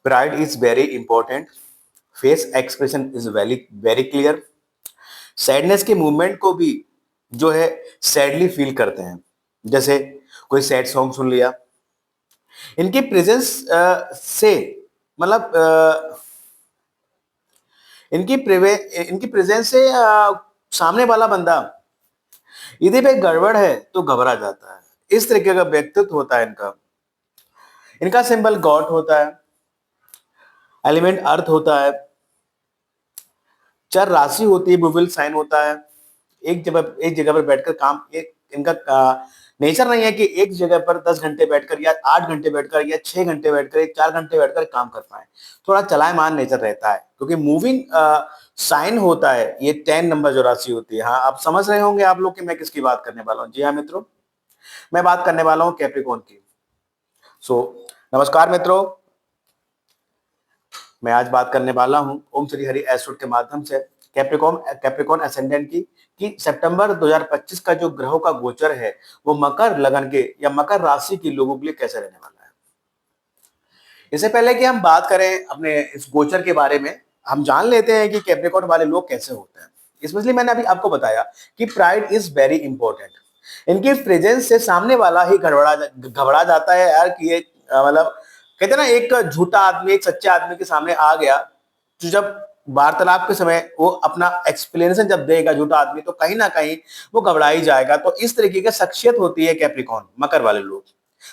Pride is very important. Face expression is very very clear. Sadness के movement को भी जो है सैडली फील करते हैं. जैसे कोई सैड सॉन्ग सुन लिया. इनकी प्रेजेंस से मतलब इनकी प्रेजेंस से सामने वाला बंदा यदि पे गड़बड़ है तो घबरा जाता है. इस तरीके का व्यक्तित्व होता है इनका. इनका सिंबल गॉड होता है. एलिमेंट अर्थ होता है. चर राशि होती है. बुविल साइन होता है. एक जगह पर बैठकर काम एक इनका नेचर नहीं है कि एक जगह पर 10 घंटे बैठकर या 8 घंटे बैठकर या 6 घंटे बैठकर या 4 घंटे बैठकर काम कर पाए. थोड़ा चलायमान नेचर रहता है क्योंकि मूविंग साइन होता है. ये 10 नंबर जो राशि होती है. हाँ, आप समझ रहे होंगे आप लोग कि मैं किसकी बात करने वाला हूँ. जी हाँ मित्रों, मैं बात करने वाला हूँ कैप्रिकॉर्न की. नमस्कार मित्रों, मैं आज बात करने वाला हूं ओम श्री हरि एस्ट्रोट के माध्यम से कैप्रिकॉर्न असेंडेंट की कि सितंबर 2025 का जो ग्रहों का गोचर है वो मकर लगन के या मकर राशि के लोगों के लिए कैसे रहने वाला है. इससे पहले कि हम बात करें अपने इस गोचर के बारे में, हम जान लेते हैं कि कैप्रिकॉर्न वाले लोग कैसे होते हैं. इसलिए मैंने अभी आपको बताया कि प्राइड इज वेरी इंपॉर्टेंट. इनकी प्रेजेंस से सामने वाला ही घबरा जाता है यार कि ये मतलब कहते हैं ना, एक झूठा आदमी एक सच्चे आदमी के सामने आ गया तो जब वार्तालाप के समय वो अपना एक्सप्लेनेशन जब देगा झूठा आदमी, तो कहीं ना कहीं वो घबरा ही जाएगा. तो इस तरीके की शख्सियत होती है कैप्रिकॉर्न मकर वाले लोग.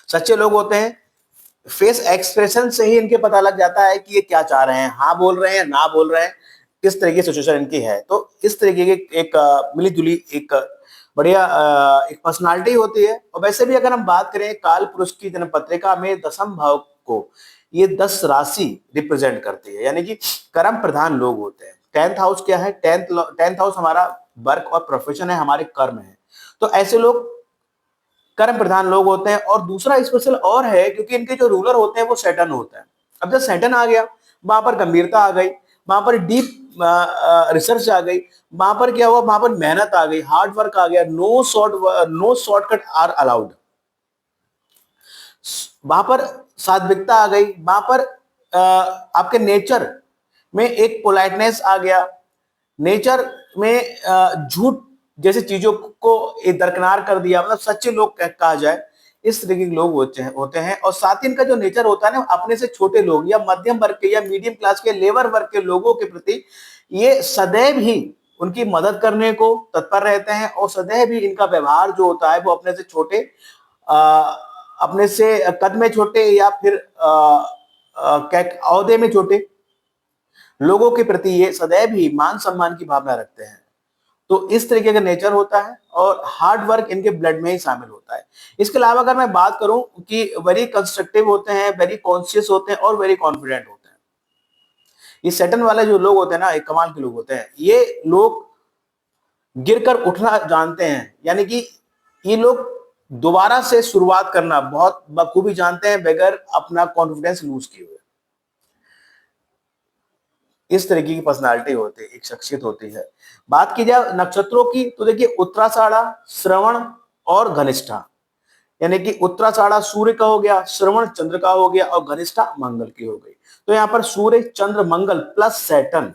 सच्चे लोग होते हैं. फेस एक्सप्रेशन से ही इनके पता लग जाता है कि ये क्या चाह रहे हैं, हाँ बोल रहे हैं ना बोल रहे हैं, किस तरह की सिचुएशन इनकी है. तो इस तरीके की एक मिली जुली एक बढ़िया एक पर्सनालिटी होती है. और वैसे भी अगर हम बात करें काल पुरुष की जन्म पत्रिका में 10th भाव को ये 10 राशि रिप्रेजेंट करती है, यानी कि कर्म प्रधान लोग होते हैं. 10th हाउस क्या है? 10th हाउस हमारा वर्क और प्रोफेशन है, हमारे कर्म है. तो ऐसे लोग कर्म प्रधान लोग होते हैं. और दूसरा स्पेशल और है क्योंकि इनके जो रूलर होते हैं वो सैटर्न होता है. अब जब सैटर्न आ गया, वहां पर गंभीरता आ गई, वहां पर डीप रिसर्च आ गई, वहां पर क्या हुआ, वहां पर मेहनत आ गई, हार्ड वर्क आ गया. No shortcut are allowed. वहां पर सात्विकता आ गई, वहां पर आपके नेचर में एक पोलाइटनेस आ गया. नेचर में झूठ जैसे चीजों को दरकिनार कर दिया, मतलब सच्चे लोग कहा जाए. इस तरीके के लोग होते हैं. और साथ ही इनका जो नेचर होता है ना, अपने से छोटे लोग या मध्यम वर्ग के या मीडियम क्लास के लेबर वर्ग के लोगों के प्रति ये सदैव ही उनकी मदद करने को तत्पर रहते हैं. और सदैव ही इनका व्यवहार जो होता है वो अपने से छोटे, अपने से कद में छोटे या फिर औहदे में छोटे लोगों के प्रति ये सदैव ही मान सम्मान की भावना रखते हैं. तो इस तरीके का नेचर होता है और हार्ड वर्क इनके ब्लड में ही शामिल होता है. इसके अलावा अगर मैं बात करूं कि वेरी कंस्ट्रक्टिव होते हैं, वेरी कॉन्शियस होते हैं और वेरी कॉन्फिडेंट होते हैं. ये सेटन वाले जो लोग होते हैं ना, एक कमाल के लोग होते हैं. ये लोग गिरकर उठना जानते हैं, यानी कि ये लोग दोबारा से शुरुआत करना बहुत बखूबी जानते हैं बगैर अपना कॉन्फिडेंस लूज किए हुए. इस तरीके की पर्सनालिटी होती है, एक शख्सियत होती है. बात की जाए नक्षत्रों की तो देखिए उत्तराषाढ़ा, श्रवण और घनिष्ठा. यानी कि उत्तराषाढ़ा सूर्य का हो गया, श्रवण चंद्र का हो गया और घनिष्ठा मंगल की हो गई. तो यहाँ पर सूर्य चंद्र मंगल प्लस सैटर्न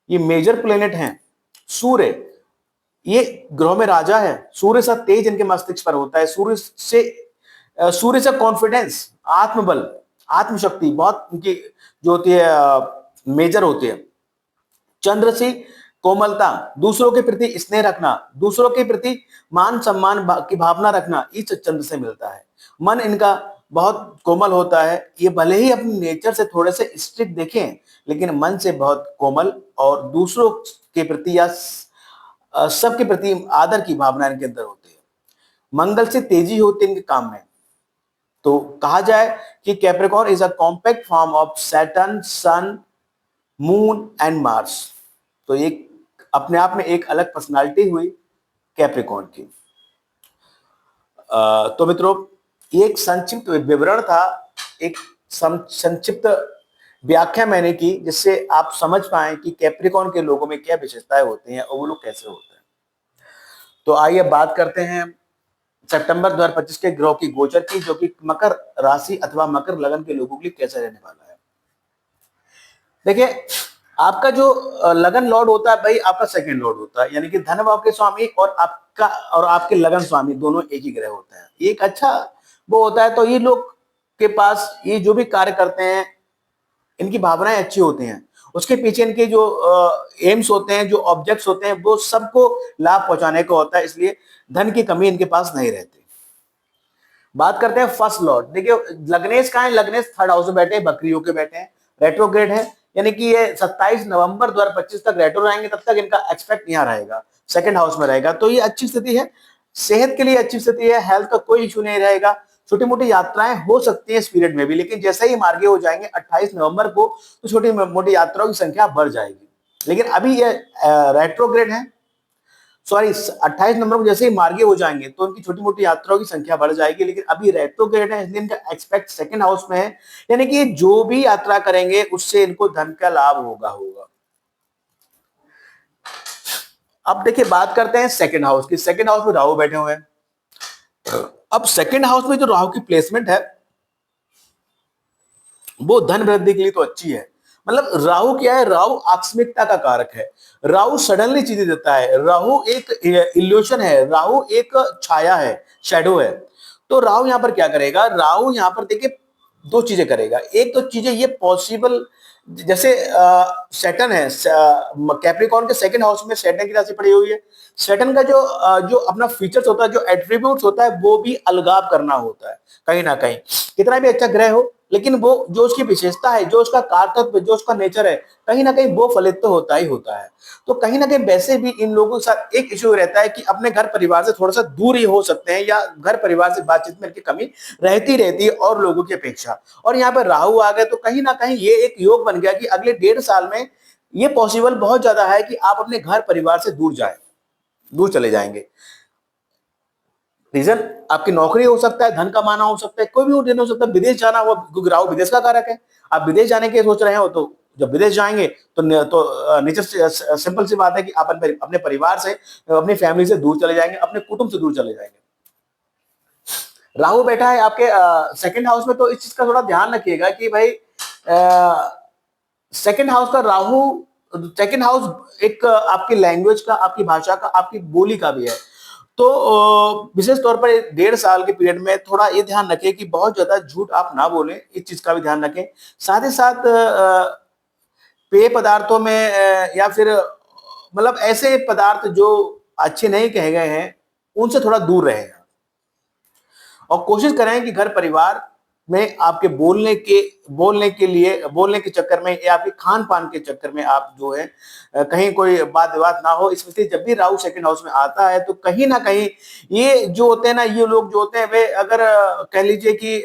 ये मेजर प्लेनेट हैं. सूर्य ये ग्रहों में राजा है. सूर्य सा तेज इनके मस्तिष्क पर होता है. सूर्य से कॉन्फिडेंस, आत्मबल, आत्मशक्ति बहुत उनकी जो होती है मेजर होती है. चंद्र से कोमलता, दूसरों के प्रति स्नेह रखना, दूसरों के प्रति मान सम्मान की भावना रखना, इस चंद्र से मिलता है. मन इनका बहुत कोमल होता है. ये भले ही अपने नेचर से थोड़े से स्ट्रिक्ट देखें, लेकिन मन से बहुत कोमल और दूसरों के प्रति या सबके प्रति आदर की भावना इनके अंदर होती है. मंगल से तेजी होती है इनके काम में. तो कहा जाए कि Capricorn is a compact form of Saturn, sun, moon and Mars. तो एक अपने आप में एक अलग पर्सनालिटी हुई कैप्रिकॉर्न की. तो मित्रों, ये एक संक्षिप्त विवरण था, एक संक्षिप्त व्याख्या मैंने की जिससे आप समझ पाए कि कैप्रिकॉर्न के लोगों में क्या विशेषताएं होती हैं और वो लोग कैसे होते हैं. तो आइए बात करते हैं सितंबर 2025 के ग्रह की गोचर की, जो कि मकर राशि अथवा मकर लगन के लोगों के लिए कैसे रहने वाला है. देखिए, आपका जो लगन लॉर्ड होता है भाई, आपका सेकंड लॉर्ड होता है, यानी कि धन भाव के स्वामी और आपका और आपके लगन स्वामी दोनों एक ही ग्रह होता है। ये एक अच्छा वो होता है, तो ये लोग के पास ये जो भी कार्य करते हैं, इनकी भावनाएं अच्छी होती हैं। उसके पीछे इनके जो एम्स होते हैं, जो ऑब्जेक्ट्स होते हैं, वो सबको लाभ पहुंचाने का होता है, इसलिए धन की कमी इनके पास नहीं रहती। बात करते हैं फर्स्ट लॉर्ड। देखिए, लग्नेश कहाँ है? लग्नेश थर्ड हाउस में बैठे हैं, बकरियों के बैठे हैं, रेट्रोग्रेड है, यानी कि ये 27 नवंबर 2025 तक रेट्रो रहेंगे, तब तक इनका एक्सपेक्ट यहाँ रहेगा, सेकंड हाउस में रहेगा, तो ये अच्छी स्थिति है, सेहत के लिए अच्छी स्थिति है, हेल्थ का कोई इशू नहीं रहेगा। छोटी मोटी यात्राएं हो सकती है इस पीरियड में भी, लेकिन जैसे ही मार्गी हो जाएंगे 28 नवंबर को, तो छोटी मोटी यात्राओं की संख्या बढ़ जाएगी। लेकिन अभी ये रेट्रोग्रेड है, सॉरी 28 नंबर को जैसे ही मार्गी हो जाएंगे तो उनकी छोटी मोटी यात्राओं की संख्या बढ़ जाएगी, लेकिन अभी रेट्रोग्रेड है, इसलिए इनका एक्सपेक्ट सेकंड हाउस में है, यानी कि जो भी यात्रा करेंगे उससे इनको धन का लाभ होगा। अब देखिए, बात करते हैं सेकंड हाउस की। सेकंड हाउस में राहु बैठे हुए हैं। अब सेकंड हाउस में जो राहु की प्लेसमेंट है वो धन वृद्धि के लिए तो अच्छी है। मतलब राहु क्या है? राहु आकस्मिकता का कारक है, राहु सडनली चीजें देता है, राहु एक इल्यूशन है, राहु एक छाया है, शैडो है। तो राहु यहां पर क्या करेगा? राहु यहां पर देखिए दो चीजें करेगा। एक तो चीजें ये पॉसिबल, जैसे सैटर्न है, कैप्रिकॉर्न के सेकंड हाउस में सैटर्न की राशि पड़ी हुई है। सैटर्न का जो अपना फीचर्स होता है, जो एट्रीब्यूट्स होता है, वो भी अलगाव करना होता है कहीं ना कहीं। कितना भी अच्छा ग्रह हो, लेकिन वो जो उसकी विशेषता है, जो उसका कारतत्व, जो उसका नेचर है, कहीं ना कहीं वो फलित तो होता ही होता है। तो कहीं ना कहीं वैसे भी इन लोगों के साथ एक इश्यू रहता है कि अपने घर परिवार से थोड़ा सा दूर ही हो सकते हैं, या घर परिवार से बातचीत में इनकी कमी रहती है और लोगों की अपेक्षा। और यहाँ पर राहु आ गए तो कहीं ना कहीं ये एक योग बन गया कि अगले 1.5 साल में ये पॉसिबल बहुत ज्यादा है कि आप अपने घर परिवार से दूर जाए, दूर चले जाएंगे। रीजन आपकी नौकरी हो सकता है, धन कमाना हो सकता है, कोई भी रीजन हो सकता है, विदेश जाना हुआ, क्योंकि राहु विदेश का कारक है। आप विदेश जाने के सोच रहे हो, तो जब विदेश जाएंगे तो नेचर से सिंपल सी बात है कि आप अपने परिवार से, अपनी फैमिली से दूर चले जाएंगे, अपने कुटुंब से दूर चले जाएंगे। राहु बैठा है आपके सेकंड हाउस में, तो इस चीज का थोड़ा ध्यान रखिएगा कि भाई सेकंड हाउस का राहु, सेकंड हाउस एक आपकी लैंग्वेज का, आपकी भाषा का, आपकी बोली का भी है। तो विशेष तौर पर 1.5 साल के पीरियड में थोड़ा ये ध्यान रखें कि बहुत ज्यादा झूठ आप ना बोलें, इस चीज का भी ध्यान रखें। साथ ही साथ पेय पदार्थों में या फिर मतलब ऐसे पदार्थ जो अच्छे नहीं कहे गए हैं, उनसे थोड़ा दूर रहें, और कोशिश करें कि घर परिवार में आपके बोलने के चक्कर में, या आपके खान पान के चक्कर में आप जो है कहीं कोई बात विवाद ना हो। इसमें जब भी राहु सेकंड हाउस में आता है तो कहीं ना कहीं ये जो होते हैं ना, ये लोग जो होते हैं वे अगर कह लीजिए कि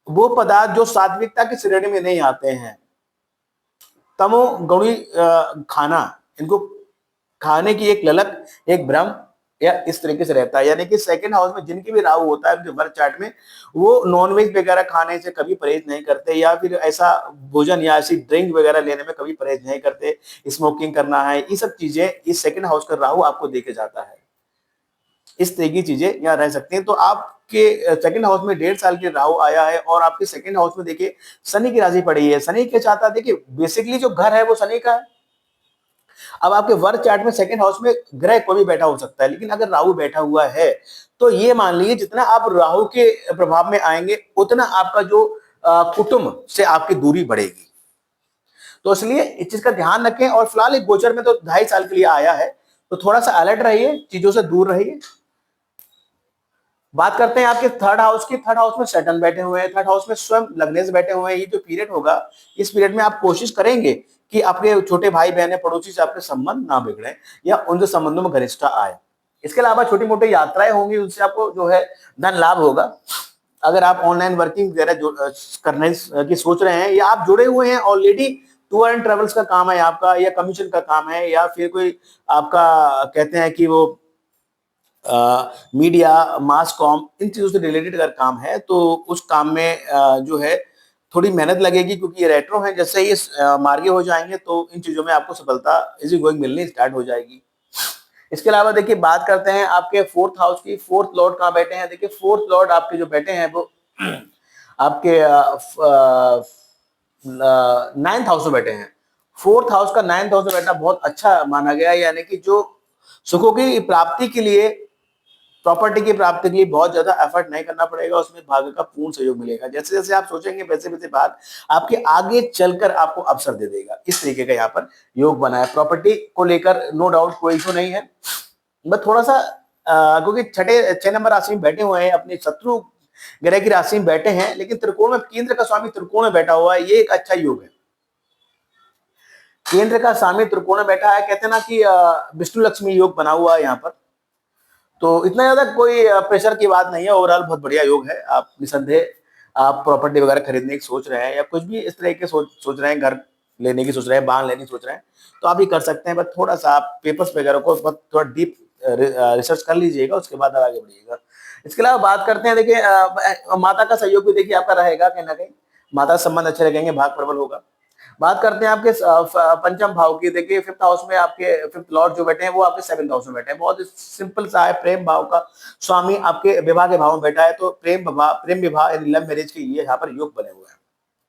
वो पदार्थ जो सात्विकता की श्रेणी में नहीं आते हैं, तमोगुणी खाना, इनको खाने की एक ललक, एक भ्रम, या इस तरीके से रहता है। यानी कि सेकंड हाउस में जिनकी भी राहु होता है बर्थ चार्ट में, वो नॉनवेज वगैरह खाने से कभी परहेज नहीं करते, या फिर ऐसा भोजन या ऐसी ड्रिंक वगैरह लेने में कभी परहेज नहीं करते। स्मोकिंग करना है, ये सब चीजें इस सेकंड हाउस का राहु आपको देके जाता है। इस तरह की चीजें यहाँ रह सकती हैं। तो आपके सेकंड हाउस में 1.5 साल के राहु आया है, और आपके सेकंड हाउस में देखिए शनि की राशि पड़ी है। शनि क्या चाहता है? देखिए, बेसिकली जो घर है वो शनि का है। अब आपके वर्क चार्ट में सेकंड हाउस में ग्रह कोई भी बैठा हो सकता है, लेकिन अगर राहु बैठा हुआ है तो ये मान लीजिए जितना आप राहु के प्रभाव में आएंगे, उतना आपका जो कुटुंब से आपकी दूरी बढ़ेगी। तो इसलिए इस चीज का ध्यान रखें। और फिलहाल एक गोचर में तो 2.5 साल के लिए आया है, तो थोड़ा सा अलर्ट रहिए, चीजों से दूर रहिए। बात करते हैं आपके थर्ड हाउस की। थर्ड हाउस में सैटर्न बैठे हुए हैं, थर्ड हाउस में स्वयं लग्नेश बैठे हुए हैं। ये जो पीरियड होगा, इस पीरियड में आप कोशिश करेंगे कि आपके छोटे भाई बहन पड़ोसी से आपके संबंध ना बिगड़े, या उनसे संबंधों में घनिष्ठता आए। इसके अलावा छोटी मोटी यात्राएं होंगी, उनसे आपको जो है धन लाभ होगा। अगर आप ऑनलाइन वर्किंग वगैरह करने की सोच रहे हैं, या आप जुड़े हुए हैं ऑलरेडी, टूर एंड ट्रेवल्स का काम है आपका, या कमीशन का काम है, या फिर कोई आपका कहते हैं कि वो मीडिया, मास कॉम, इन चीजों से रिलेटेड अगर काम है, तो उस काम में जो है थोड़ी मेहनत लगेगी, क्योंकि ये रेट्रो है। जैसे ही मार्गे हो जाएंगे तो इन चीजों में आपको सफलता इजी गोइंग मिलनी स्टार्ट हो जाएगी। इसके अलावा देखिए, बात करते हैं आपके फोर्थ हाउस की। फोर्थ लॉर्ड कहाँ बैठे हैं? देखिए, फोर्थ लॉर्ड आपके जो बैठे हैं वो आपके नाइन्थ हाउस में बैठे हैं। फोर्थ हाउस का नाइन्थ हाउस में बैठना बहुत अच्छा माना गया है, यानी कि जो सुखों की प्राप्ति के लिए, प्रॉपर्टी की प्राप्ति के लिए बहुत ज्यादा एफर्ट नहीं करना पड़ेगा, उसमें भाग्य का पूर्ण सहयोग मिलेगा। जैसे जैसे आप सोचेंगे वैसे वैसे बात आपके आगे चलकर आपको अवसर दे देगा। इस तरीके का यहाँ पर योग बना है। प्रॉपर्टी को लेकर नो डाउट कोई इशू नहीं है, बस थोड़ा सा क्योंकि 6 नंबर राशि में बैठे हुए हैं, अपने शत्रु ग्रह की राशि में बैठे हैं, लेकिन त्रिकोण में केंद्र का स्वामी त्रिकोण में बैठा हुआ है, ये एक अच्छा योग है। केंद्र का स्वामी त्रिकोण में बैठा है, कहते हैं ना कि विष्णु लक्ष्मी योग बना हुआ है यहाँ पर, तो इतना ज्यादा कोई प्रेशर की बात नहीं है। ओवरऑल बहुत बढ़िया योग है। आप निसंदेह आप प्रॉपर्टी वगैरह खरीदने की सोच रहे हैं या कुछ भी इस तरह के सोच रहे हैं, घर लेने की सोच रहे हैं, बांध लेने की सोच रहे हैं, तो आप भी कर सकते हैं। बस थोड़ा सा आप पेपर्स वगैरह को थोड़ा डीप रिसर्च कर लीजिएगा, उसके बाद आगे बढ़िएगा। इसके अलावा बात करते हैं, देखिए माता का सहयोग भी देखिए आपका रहेगा, कहीं ना कहीं माता संबंध अच्छे लगेंगे, भाग प्रबल होगा। बात करते हैं आपके पंचम भाव की, देखिए फिफ्थ हाउस में आपके फिफ्थ लॉर्ड जो बैठे हैं वो आपके सेवंथ हाउस में बैठे हैं। बहुत सिंपल सा है, प्रेम भाव का स्वामी आपके विवाह के भाव में बैठा है, तो प्रेम विवाह यानी लव मैरिज के ये यहाँ पर योग बने हुए हैं।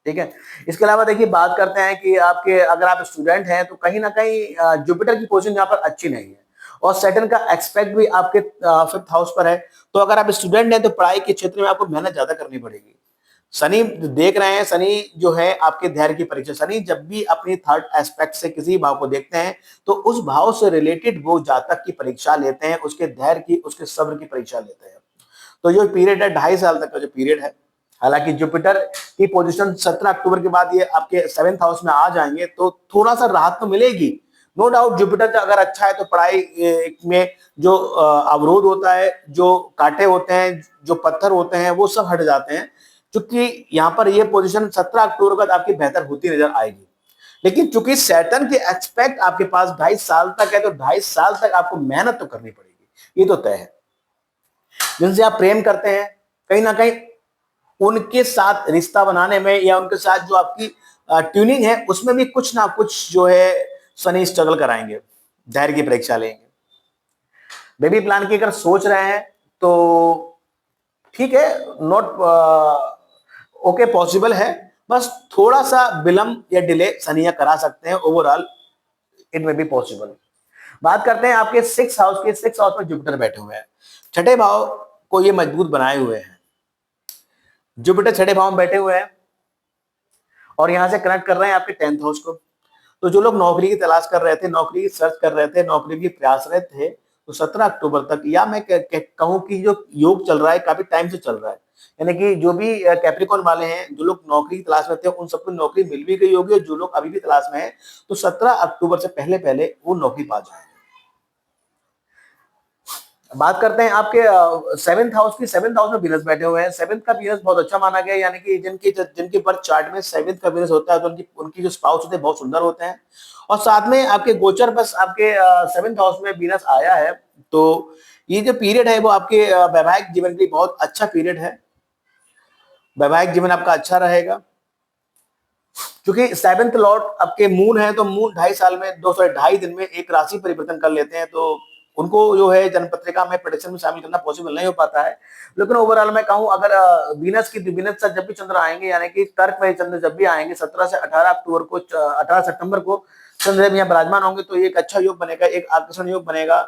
ठीक है। इसके अलावा देखिए बात करते हैं कि आपके अगर आप स्टूडेंट हैं तो कहीं ना कहीं जुपिटर की पोजीशन यहाँ पर अच्छी नहीं है, और सैटर्न का एक्सपेक्ट भी आपके फिफ्थ हाउस पर है। तो अगर आप स्टूडेंट हैं तो पढ़ाई के क्षेत्र में आपको मेहनत ज्यादा करनी पड़ेगी। शनि देख रहे हैं, शनि जो है आपके धैर्य की परीक्षा। शनि जब भी अपनी थर्ड एस्पेक्ट से किसी भाव को देखते हैं तो उस भाव से रिलेटेड वो जातक की परीक्षा लेते हैं, उसके धैर्य की, उसके सब्र की परीक्षा लेते हैं। तो जो पीरियड है 2.5 साल तक का जो पीरियड है, हालांकि जुपिटर की पोजीशन 17 अक्टूबर के बाद ये आपके सेवेंथ हाउस में आ जाएंगे, तो थोड़ा सा राहत तो मिलेगी। नो डाउट जुपिटर का अगर अच्छा है तो पढ़ाई में जो अवरोध होता है, जो कांटे होते हैं, जो पत्थर होते हैं, वो सब हट जाते हैं। क्योंकि यहाँ पर ये पोजीशन 17 अक्टूबर बाद आपकी बेहतर होती नजर आएगी। लेकिन चूंकि सैटर्न के एक्सपेक्ट आपके पास 2.5 साल तक है, तो 2.5 साल तक आपको मेहनत तो करनी पड़ेगी, ये तो तय है। जिनसे आप प्रेम करते हैं, कहीं ना कहीं उनके साथ रिश्ता बनाने में या उनके साथ जो आपकी ट्यूनिंग है उसमें भी कुछ ना कुछ जो है शनि स्ट्रगल कराएंगे, धैर्य की परीक्षा लेंगे। बेबी प्लान की अगर सोच रहे हैं तो ठीक है, नॉट ओके पॉसिबल है, बस थोड़ा सा विलंब या डिले शनि करा सकते हैं। ओवरऑल इट में बी पॉसिबल। बात करते हैं आपके सिक्स हाउस के। सिक्स हाउस में जुपिटर बैठे हुए हैं, छठे भाव को ये मजबूत बनाए हुए हैं। जुपिटर छठे भाव में बैठे हुए हैं और यहां से कनेक्ट कर रहे हैं आपके 10th हाउस को। तो जो लोग नौकरी की तलाश कर रहे थे, नौकरी की सर्च कर रहे थे, नौकरी की प्रयासरत थे, तो 17 अक्टूबर तक, या मैं कहूं कि जो योग चल रहा है काफी टाइम से चल रहा है, यानी कि जो भी कैप्रिकॉन वाले हैं, जो लोग नौकरी की तलाश में थे, उन सबको नौकरी मिल भी गई होगी, और जो लोग अभी भी तलाश में हैं तो 17 अक्टूबर से पहले पहले वो नौकरी पा जाएंगे। बात करते हैं आपके सेवेंथ हाउस की। सेवेंथ हाउस में वीनस बैठे हुए हैं। सेवेंथ का वीनस बहुत अच्छा माना गया, यानी कि जिनके बर्थ चार्ट में सेवेंथ का वीनस होता है तो उनकी जो स्पाउस होते हैं बहुत सुंदर होते हैं। और साथ में आपके गोचर बस आपके सेवेंथ हाउस में वीनस आया है, तो ये जो पीरियड है वो आपके वैवाहिक जीवन के लिए बहुत अच्छा पीरियड है। वैवाहिक जीवन आपका अच्छा रहेगा, क्योंकि सेवेंथ लॉर्ड आपके मून है, तो मून 2.5 साल में 2.5 दिन में एक राशि परिवर्तन कर लेते हैं, तो उनको जो है जन्म पत्रिका में प्रेडिक्शन में शामिल करना पॉसिबल नहीं हो पाता है। लेकिन ओवरऑल मैं कहूं, अगर वीनस से जब भी चंद्र आएंगे, यानी कि तर्क में चंद्र जब भी आएंगे 17 से 18 अक्टूबर को, 18 सितंबर को चंद्र यहाँ विराजमान होंगे, तो ये एक अच्छा योग बनेगा, एक आकर्षण योग बनेगा।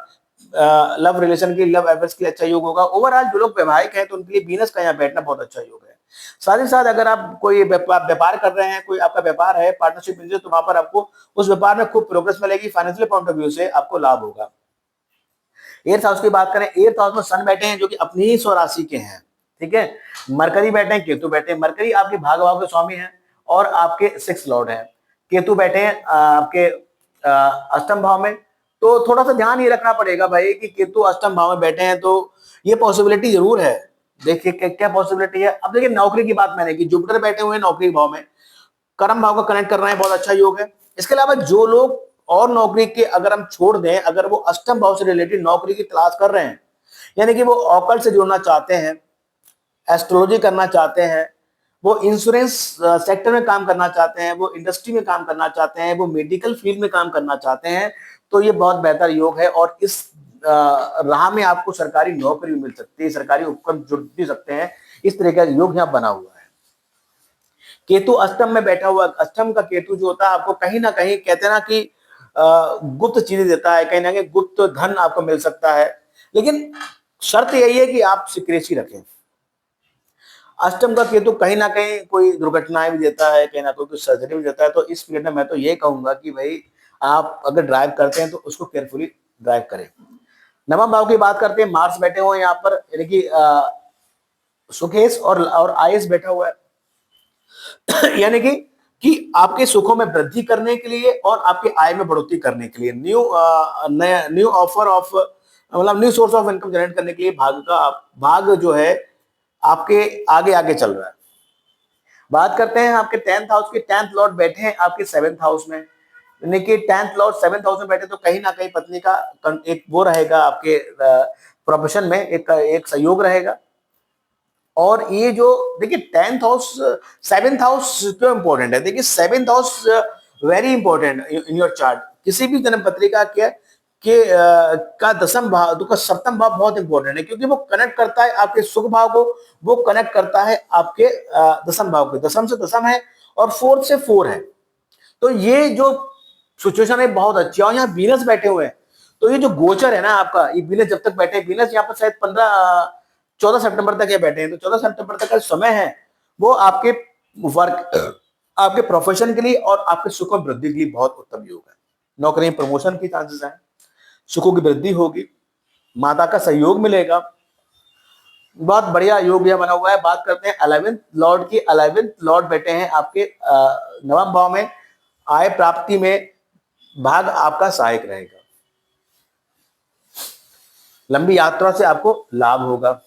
लव रिलेशन की, लव अफेयर्स के लिए अच्छा योग होगा। ओवरऑल जो लोग वैवाहिक हैं तो उनके लिए वीनस का यहाँ बैठना बहुत अच्छा योग है। साथ ही साथ अगर आप कोई व्यापार कर रहे हैं, कोई आपका व्यापार है, पार्टनरशिप बिजनेस, तो वहां पर आपको उस व्यापार में खूब प्रोग्रेस मिलेगी, फाइनेंशियल पॉइंट ऑफ व्यू से आपको लाभ होगा। एट्थ हाउस की बात करें, एट्थ हाउस में सन बैठे हैं जो कि अपनी ही स्वराशि के हैं। ठीक है। मरकरी बैठे हैं, केतु बैठे हैं। मरकरी आपके भाग भाव के स्वामी हैं और आपके सिक्स लॉर्ड हैं। केतु बैठे हैं आपके अष्टम भाव में। तो थोड़ा सा ध्यान ये रखना पड़ेगा भाई कि केतु अष्टम भाव में बैठे हैं, तो ये पॉसिबिलिटी जरूर है। देखिए क्या पॉसिबिलिटी है। अब देखिए नौकरी की बात मैंने की, जुपिटर बैठे हुए हैं नौकरी भाव में, कर्म भाव का कनेक्ट कर रहे हैं, बहुत अच्छा योग है। इसके अलावा जो लोग और नौकरी के अगर हम छोड़ दें, अगर वो अष्टम भाव से रिलेटेड नौकरी की तलाश कर रहे हैं, यानी कि वो ऑकल्ट से जुड़ना चाहते हैं, एस्ट्रोलॉजी करना चाहते हैं, वो इंश्योरेंस सेक्टर में काम करना चाहते हैं, वो इंडस्ट्री में काम करना चाहते हैं, वो मेडिकल फील्ड में काम करना चाहते हैं, तो ये बहुत बेहतर योग है। और इस राह में आपको सरकारी नौकरी भी मिल सकती है, सरकारी उपक्रम जुड़ भी सकते हैं। इस तरह का योग यहाँ बना हुआ है। केतु अष्टम में बैठा हुआ, अष्टम का केतु जो होता है आपको कहीं ना कहीं कहते हैं ना कि गुप्त चीजें देता है, कहीं ना कहीं गुप्त धन आपको मिल सकता है, लेकिन शर्त यही है कि आप सिक्रेसी रखें। अष्टम का केतु कहीं ना कहीं कोई दुर्घटनाएं भी देता है, कहीं ना कोई सर्जरी भी देता है। तो इस पीरियड में मैं तो ये कहूंगा कि भाई आप अगर ड्राइव करते हैं तो उसको केयरफुली ड्राइव करें। नवम भाव की बात करते हैं, मार्स बैठे हुए हैं यहाँ पर, यानी कि सुखेश और आयस बैठा हुआ है यानी कि आपके सुखों में वृद्धि करने के लिए और आपके आय में बढ़ोतरी करने के लिए, न्यू ऑफर ऑफ, मतलब new source of income generate करने के लिए भाग जो है आपके आगे आगे चल रहा है। बात करते हैं आपके 10th हाउस की, 10th लॉर्ड बैठे हैं आपके 7th हाउस में, यानी कि 10th लॉर्ड 7th हाउस में बैठे तो कहीं ना कहीं पत्नी का एक वो रहेगा, आपके प्रोफेशन में एक सहयोग रहेगा। और ये जो देखिए 10th हाउस 7th हाउस क्यों इंपॉर्टेंट है, देखिए 7th house very important in your chart. किसी भी जन्म पत्रिका का दसम भाव का सप्तम भाव बहुत इंपॉर्टेंट है, क्योंकि वो कनेक्ट करता है आपके सुख भाव को, वो कनेक्ट करता है आपके दसम भाव को। दसम से दसम है और 4 से 4 है, तो ये जो सिचुएशन है बहुत अच्छी है। और यहाँ वीनस बैठे हुए हैं, तो ये जो गोचर है ना आपका, ये वीनस जब तक बैठे, वीनस यहाँ पर शायद 14 सितंबर तक ये बैठे हैं, तो 14 सितंबर तक का समय है वो आपके वर्क, आपके प्रोफेशन के लिए और आपके सुख और वृद्धि के लिए बहुत उत्तम योग है। नौकरी में प्रमोशन की चांसेस है, सुखों की वृद्धि होगी, माता का सहयोग मिलेगा, बहुत बढ़िया योग यह बना हुआ है। बात करते हैं 11th लॉर्ड की, 11th लॉर्ड बैठे हैं आपके नवम भाव में, आय प्राप्ति में भाग आपका सहायक रहेगा, लंबी यात्रा से आपको लाभ होगा,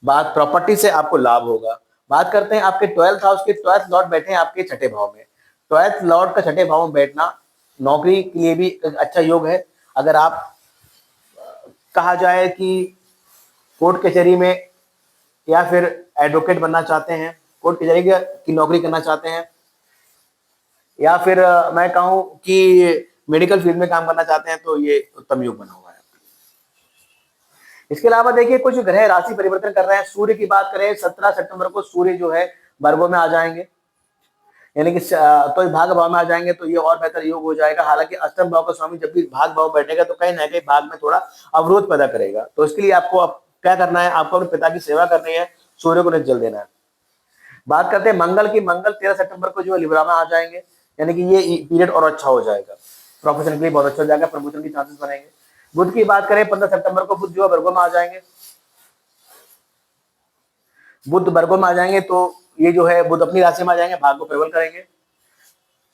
बात प्रॉपर्टी से आपको लाभ होगा। बात करते हैं आपके 12th हाउस के, 12th लॉर्ड बैठे हैं आपके छठे भाव में। 12th लॉर्ड का छठे भाव में बैठना नौकरी के लिए भी एक अच्छा योग है। अगर आप कहा जाए कि कोर्ट कचहरी में या फिर एडवोकेट बनना चाहते हैं, कोर्ट कचहरी की नौकरी करना चाहते हैं, या फिर मैं कहूं कि मेडिकल फील्ड में काम करना चाहते हैं, तो ये उत्तम योग बना हुआ है। इसके अलावा देखिए कुछ ग्रह राशि परिवर्तन कर रहे हैं। सूर्य की बात करें 17 सितंबर को सूर्य जो है वर्गों में आ जाएंगे, यानी कि तो भाग भाव में आ जाएंगे, तो ये और बेहतर योग हो जाएगा। हालांकि अष्टम भाव का स्वामी जब भी भाग भाव बैठेगा तो कहीं ना कहीं भाग में थोड़ा अवरोध पैदा करेगा, तो इसके लिए आपको क्या करना है, आपको अपने पिता की सेवा करनी है, सूर्य को नहीं जल देना है। बात करते हैं मंगल की, मंगल 13 सितंबर को जो है लिब्रा में आ जाएंगे, यानी कि ये पीरियड और अच्छा हो जाएगा, प्रोफेशन के लिए बहुत अच्छा हो जाएगा, प्रमोशन की चांसेस बनेंगे। बुध की बात करें 15 सितंबर को बुध जो है वर्गों में आ जाएंगे, बुध वर्गों में आ जाएंगे, तो ये जो है बुध अपनी राशि में आ जाएंगे, भाग को प्रबल करेंगे।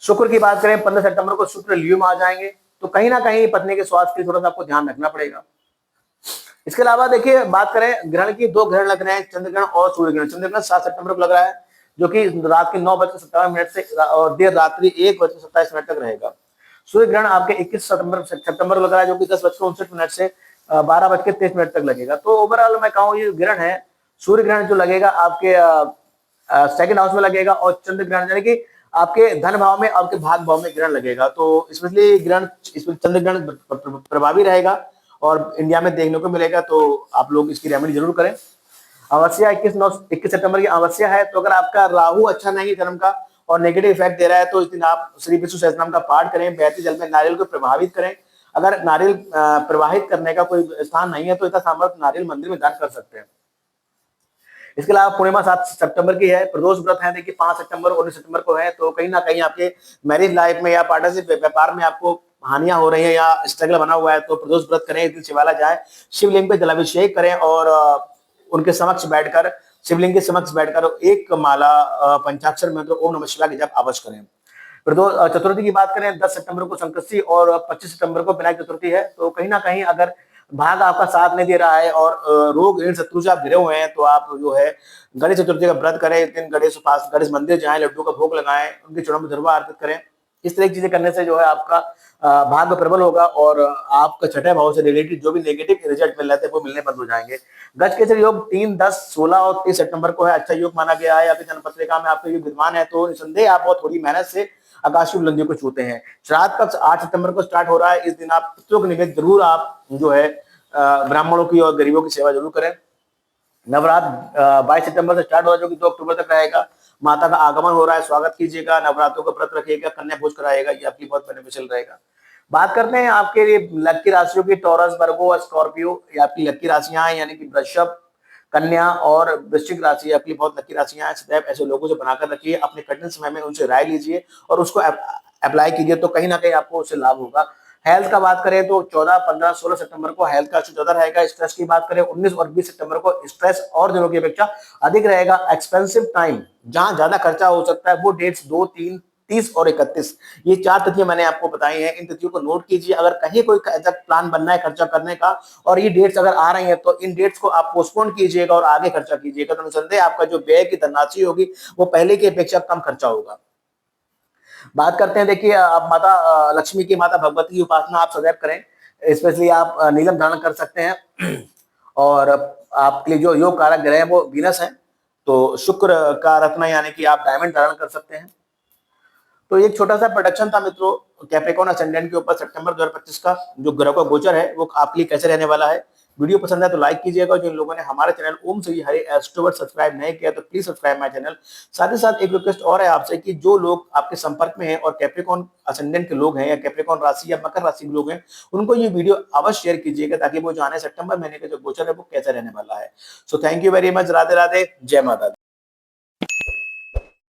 शुक्र की बात करें 15 सितंबर को शुक्र लियो में आ जाएंगे, तो कहीं ना कहीं पत्नी के स्वास्थ्य के लिए थोड़ा सा आपको ध्यान रखना पड़ेगा। इसके अलावा देखिए बात करें ग्रहण की, 2 ग्रहण लग रहे हैं, चंद्र ग्रहण और सूर्य ग्रहण। चंद्र ग्रहण 7 सितंबर को लग रहा है, जो कि रात के 9:57 से और देर रात्रि 1:27 तक रहेगा। सूर्य ग्रहण आपके 21 सितंबर को लग रहा है, जो कि 10:59 से 12:23 तक लगेगा। तो ओवरऑल मैं कहूँ ये ग्रहण है, सूर्य ग्रहण जो लगेगा आपके सेकंड हाउस में लगेगा, और चंद्र ग्रहण यानी कि आपके धन भाव में, आपके भाग भाव में ग्रहण लगेगा। तो इसमें ग्रहण, इसमें चंद्र ग्रहण प्रभावी रहेगा और इंडिया में देखने को मिलेगा, तो आप लोग इसकी रेमेडी जरूर करें। अमावस्या 21 सितंबर की अमावस्या है, तो अगर आपका राहु अच्छा नहीं जन्म का और नेगेटिव इफेक्ट दे रहा है, तो इस दिन आप श्री विष्णु सहस्त्रनाम का पाठ करें, बहते जल में नारियल को प्रभावित करें। अगर नारियल प्रवाहित करने का कोई स्थान नहीं है तो इतना सामर्थ्य नारियल मंदिर में दान कर सकते हैं। इसके अलावा पूर्णिमा 7 सितंबर की है, प्रदोष व्रत है देखिए 5 सितंबर और 19 सितंबर को है, तो कहीं ना कहीं आपके मैरिज लाइफ में या पार्टनरशिप व्यापार में आपको हानियां हो रही है या स्ट्रगल बना हुआ है, तो प्रदोष व्रत करें, इस दिन शिवालय जाए, शिवलिंग पे जलाभिषेक करें और उनके समक्ष बैठकर, शिवलिंग के समक्ष बैठकर एक माला पंचाक्षर मंत्र ओम नमः शिवाय की जप अवश्य करें। प्रदोष चतुर्थी की बात करें 10 सितंबर को संकष्टी और 25 सितंबर को विनायक चतुर्थी है, तो कहीं ना कहीं अगर भाग आपका साथ नहीं दे रहा है और रोग ऋण शत्रु से आप घिरे हुए हैं, तो आप जो है गणेश चतुर्थी का व्रत करें, इस दिन गणेश मंदिर जाएं, लड्डू का भोग लगाएं, उनके चरणों में धरवा अर्पित करें। इस तरह की चीजें करने से जो है आपका भाग्य प्रबल होगा और आपका छठे भाव से रिलेटेड जो भी नेगेटिव रिजल्ट मिल रहे थे वो मिलने बंद हो जाएंगे। गज केसरी योग 3, 10, 16 और 30 सितंबर को है, अच्छा योग माना गया है। आपकी जन्म पत्रिका में आपका योग विद्यमान है, तो निसंदेह आप बहुत थोड़ी मेहनत से आकाशीय बुलंदियों को छूते हैं। श्राद्ध पक्ष 8 सितंबर को स्टार्ट हो रहा है, इस दिन आप पितरों के निमित्त जरूर आप जो है ब्राह्मणों की और गरीबों की सेवा जरूर करें। नवरात्र 22 सितंबर से स्टार्ट हो रहा है, जो कि 2 अक्टूबर तक रहेगा। माता का आगमन हो रहा है, स्वागत कीजिएगा, नवरात्रों का व्रत रखिएगा, कन्या भोज कराइएगा, ये आपके लिए बहुत बेनिफिशियल रहेगा। बात करते हैं आपके लिए लकी राशियों की, टॉरस, वर्गो और स्कॉर्पियो, ये आपकी लकी राशियां हैं, यानी कि वृषभ, कन्या और वृश्चिक राशि आपके लिए बहुत लकी राशियां हैं। सदैव ऐसे लोगों से बनाकर रखिए, अपने कठिन समय में उनसे राय लीजिए और उसको अप्लाई कीजिए, तो कहीं ना कहीं आपको उससे लाभ होगा। हेल्थ का बात करें तो 14, 15, 16 सितंबर को हेल्थ का इशू ज्यादा रहेगा। स्ट्रेस की बात करें 19 और 20 सितंबर को स्ट्रेस और दिनों की अपेक्षा अधिक रहेगा। एक्सपेंसिव टाइम, जहां ज्यादा खर्चा हो सकता है, वो डेट्स 2, 3, 30 और 31, ये 4 तिथियां मैंने आपको बताई हैं। इन तिथियों को नोट कीजिए। अगर कहीं कोई ऐसा प्लान बनना है खर्चा करने का और ये डेट्स अगर आ रही हैं, तो इन डेट्स को आप पोस्टपोन कीजिएगा और आगे खर्चा कीजिएगा, तो निसंदेह आपका जो व्यय की धनराशि होगी वो पहले की अपेक्षा कम खर्चा होगा। बात करते हैं, देखिए आप माता लक्ष्मी की, माता भगवती की उपासना आप सदैव करें। स्पेशली आप नीलम धारण कर सकते हैं और आपके लिए जो योग कारक ग्रह है वो वीनस है, तो शुक्र का रत्न यानी कि आप डायमंड धारण कर सकते हैं। तो एक छोटा सा प्रोडक्शन था मित्रों कैप्रिकॉर्न असेंडेंट के ऊपर सितंबर 2025 का जो ग्रह का गोचर है वो आपके लिए कैसे रहने वाला है। वीडियो पसंद है तो लाइक कीजिएगा। जिन लोगों ने हमारे चैनल ओम श्री हरि एस्ट्रोवर्ड सब्सक्राइब नहीं किया तो प्लीज सब्सक्राइब माय चैनल। साथ ही साथ एक रिक्वेस्ट और है आपसे कि जो लोग आपके संपर्क में हैं और कैप्रिकॉर्न असेंडेंट के लोग हैं या कैप्रिकॉर्न राशि या मकर राशि के लोग हैं, उनको ये वीडियो अवश्य शेयर कीजिएगा, ताकि वो जाने सितंबर महीने का जो गोचर है वो कैसा रहने वाला है। So thank you very much. Radhe Radhe, जय माता दी।